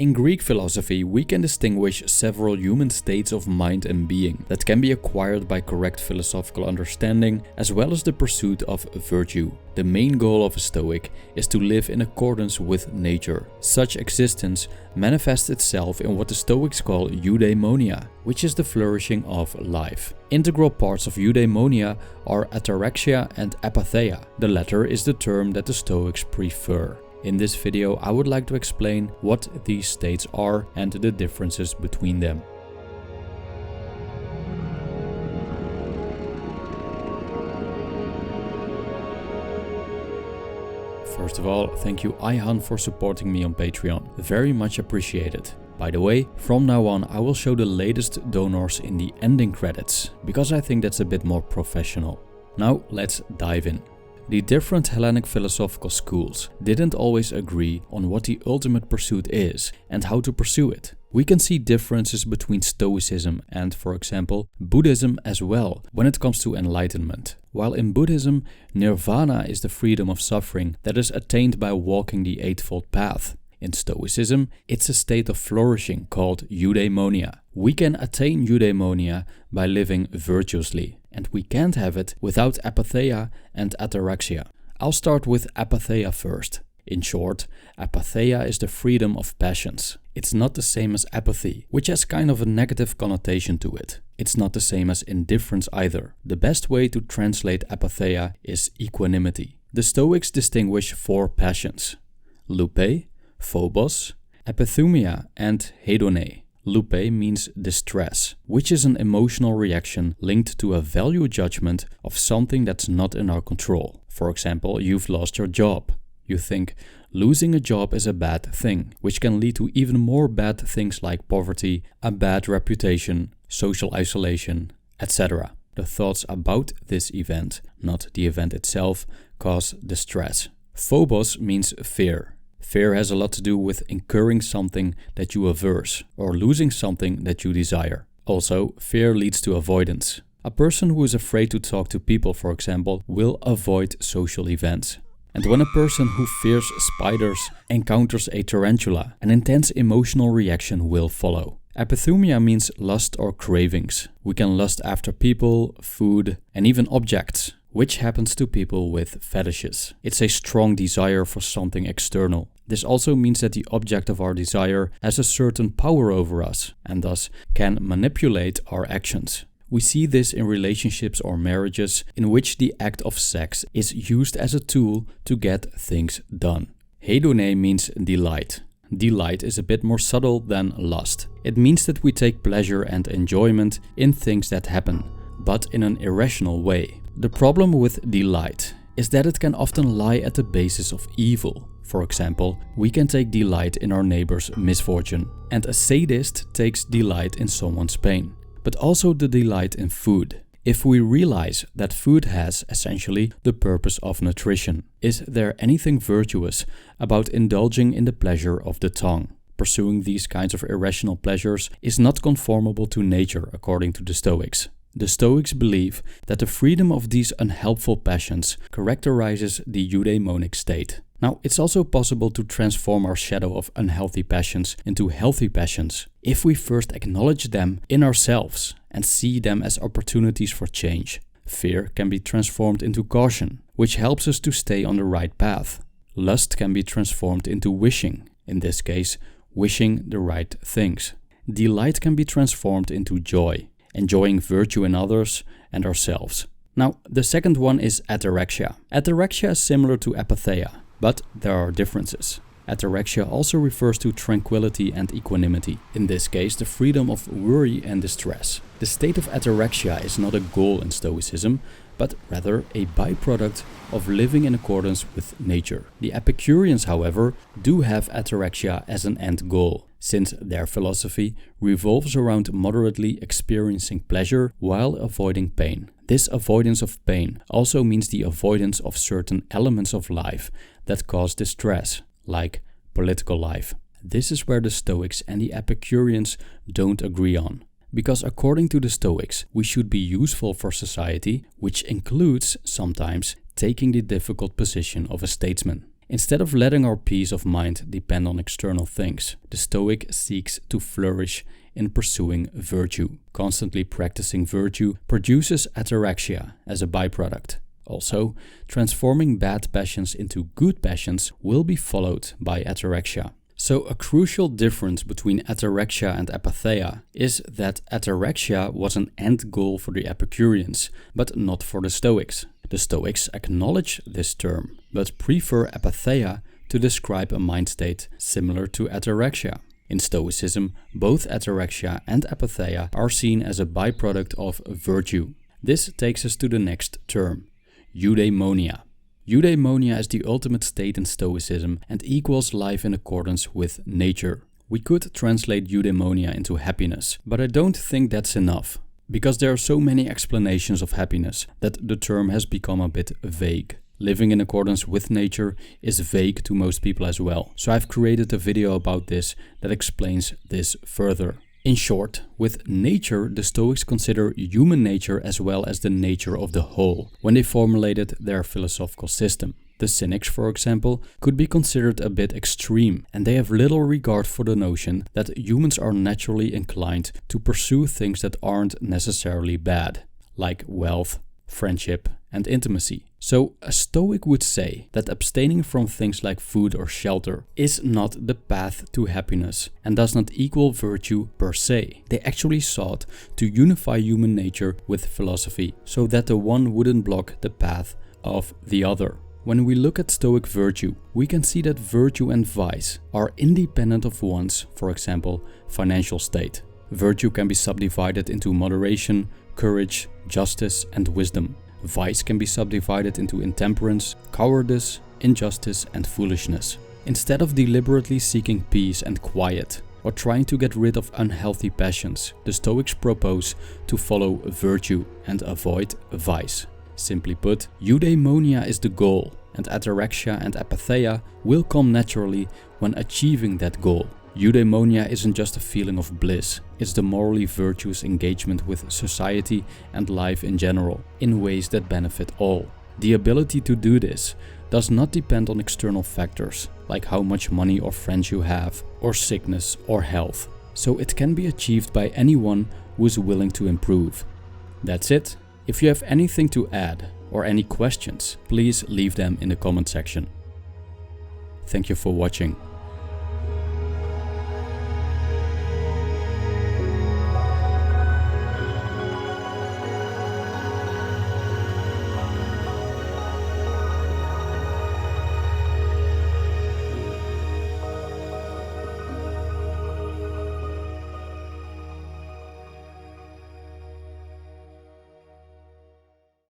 In Greek philosophy, we can distinguish several human states of mind and being that can be acquired by correct philosophical understanding as well as the pursuit of virtue. The main goal of a Stoic is to live in accordance with nature. Such existence manifests itself in what the Stoics call Eudaimonia, which is the flourishing of life. Integral parts of Eudaimonia are Ataraxia and Apatheia. The latter is the term that the Stoics prefer. In this video, I would like to explain what these states are and the differences between them. First of all, thank you Ihan for supporting me on Patreon. Very much appreciated. By the way, from now on I will show the latest donors in the ending credits, because I think that's a bit more professional. Now let's dive in. The different Hellenic philosophical schools didn't always agree on what the ultimate pursuit is and how to pursue it. We can see differences between Stoicism and, for example, Buddhism as well when it comes to enlightenment. While in Buddhism, nirvana is the freedom of suffering that is attained by walking the Eightfold Path. In Stoicism, it's a state of flourishing called Eudaimonia. We can attain Eudaimonia by living virtuously, and we can't have it without Apatheia and Ataraxia. I'll start with Apatheia first. In short, Apatheia is the freedom of passions. It's not the same as apathy, which has kind of a negative connotation to it. It's not the same as indifference either. The best way to translate Apatheia is equanimity. The Stoics distinguish four passions: lupe, phobos, epithumia, and hedone. Lupe means distress, which is an emotional reaction linked to a value judgment of something that's not in our control. For example, you've lost your job. You think losing a job is a bad thing, which can lead to even more bad things like poverty, a bad reputation, social isolation, etc. The thoughts about this event, not the event itself, cause distress. Phobos means fear. Fear has a lot to do with incurring something that you averse or losing something that you desire. Also, fear leads to avoidance. A person who is afraid to talk to people, for example, will avoid social events. And when a person who fears spiders encounters a tarantula, an intense emotional reaction will follow. Epithumia means lust or cravings. We can lust after people, food, and even objects, which happens to people with fetishes. It's a strong desire for something external. This also means that the object of our desire has a certain power over us and thus can manipulate our actions. We see this in relationships or marriages in which the act of sex is used as a tool to get things done. Hedone means delight. Delight is a bit more subtle than lust. It means that we take pleasure and enjoyment in things that happen, but in an irrational way. The problem with delight is that it can often lie at the basis of evil. For example, we can take delight in our neighbor's misfortune, and a sadist takes delight in someone's pain. But also the delight in food. If we realize that food has essentially the purpose of nutrition, is there anything virtuous about indulging in the pleasure of the tongue? Pursuing these kinds of irrational pleasures is not conformable to nature according to the Stoics. The Stoics believe that the freedom of these unhelpful passions characterizes the eudaimonic state. Now, it's also possible to transform our shadow of unhealthy passions into healthy passions if we first acknowledge them in ourselves and see them as opportunities for change. Fear can be transformed into caution, which helps us to stay on the right path. Lust can be transformed into wishing, in this case, wishing the right things. Delight can be transformed into joy, enjoying virtue in others and ourselves. Now, the second one is Ataraxia. Ataraxia is similar to Apatheia, but there are differences. Ataraxia also refers to tranquility and equanimity, in this case the freedom of worry and distress. The state of Ataraxia is not a goal in Stoicism, but rather a byproduct of living in accordance with nature. The Epicureans, however, do have Ataraxia as an end goal, since their philosophy revolves around moderately experiencing pleasure while avoiding pain. This avoidance of pain also means the avoidance of certain elements of life that cause distress, like political life. This is where the Stoics and the Epicureans don't agree on. Because according to the Stoics, we should be useful for society, which includes sometimes taking the difficult position of a statesman. Instead of letting our peace of mind depend on external things, the Stoic seeks to flourish in pursuing virtue. Constantly practicing virtue produces ataraxia as a byproduct. Also, transforming bad passions into good passions will be followed by ataraxia. So a crucial difference between ataraxia and apatheia is that ataraxia was an end goal for the Epicureans, but not for the Stoics. The Stoics acknowledge this term, but prefer apatheia to describe a mind state similar to ataraxia. In Stoicism, both ataraxia and apatheia are seen as a byproduct of virtue. This takes us to the next term, Eudaimonia. Eudaimonia is the ultimate state in Stoicism and equals life in accordance with nature. We could translate eudaimonia into happiness, but I don't think that's enough, because there are so many explanations of happiness that the term has become a bit vague. Living in accordance with nature is vague to most people as well, so I've created a video about this that explains this further. In short, with nature, the Stoics consider human nature as well as the nature of the whole when they formulated their philosophical system. The Cynics, for example, could be considered a bit extreme, and they have little regard for the notion that humans are naturally inclined to pursue things that aren't necessarily bad, like wealth, friendship, and intimacy. So a Stoic would say that abstaining from things like food or shelter is not the path to happiness and does not equal virtue per se. They actually sought to unify human nature with philosophy so that the one wouldn't block the path of the other. When we look at Stoic virtue, we can see that virtue and vice are independent of one's, for example, financial state. Virtue can be subdivided into moderation, courage, justice, and wisdom. Vice can be subdivided into intemperance, cowardice, injustice, and foolishness. Instead of deliberately seeking peace and quiet, or trying to get rid of unhealthy passions, the Stoics propose to follow virtue and avoid vice. Simply put, eudaimonia is the goal, and ataraxia and apatheia will come naturally when achieving that goal. Eudaimonia isn't just a feeling of bliss, it's the morally virtuous engagement with society and life in general, in ways that benefit all. The ability to do this does not depend on external factors, like how much money or friends you have, or sickness or health. So it can be achieved by anyone who is willing to improve. That's it. If you have anything to add or any questions, please leave them in the comment section. Thank you for watching.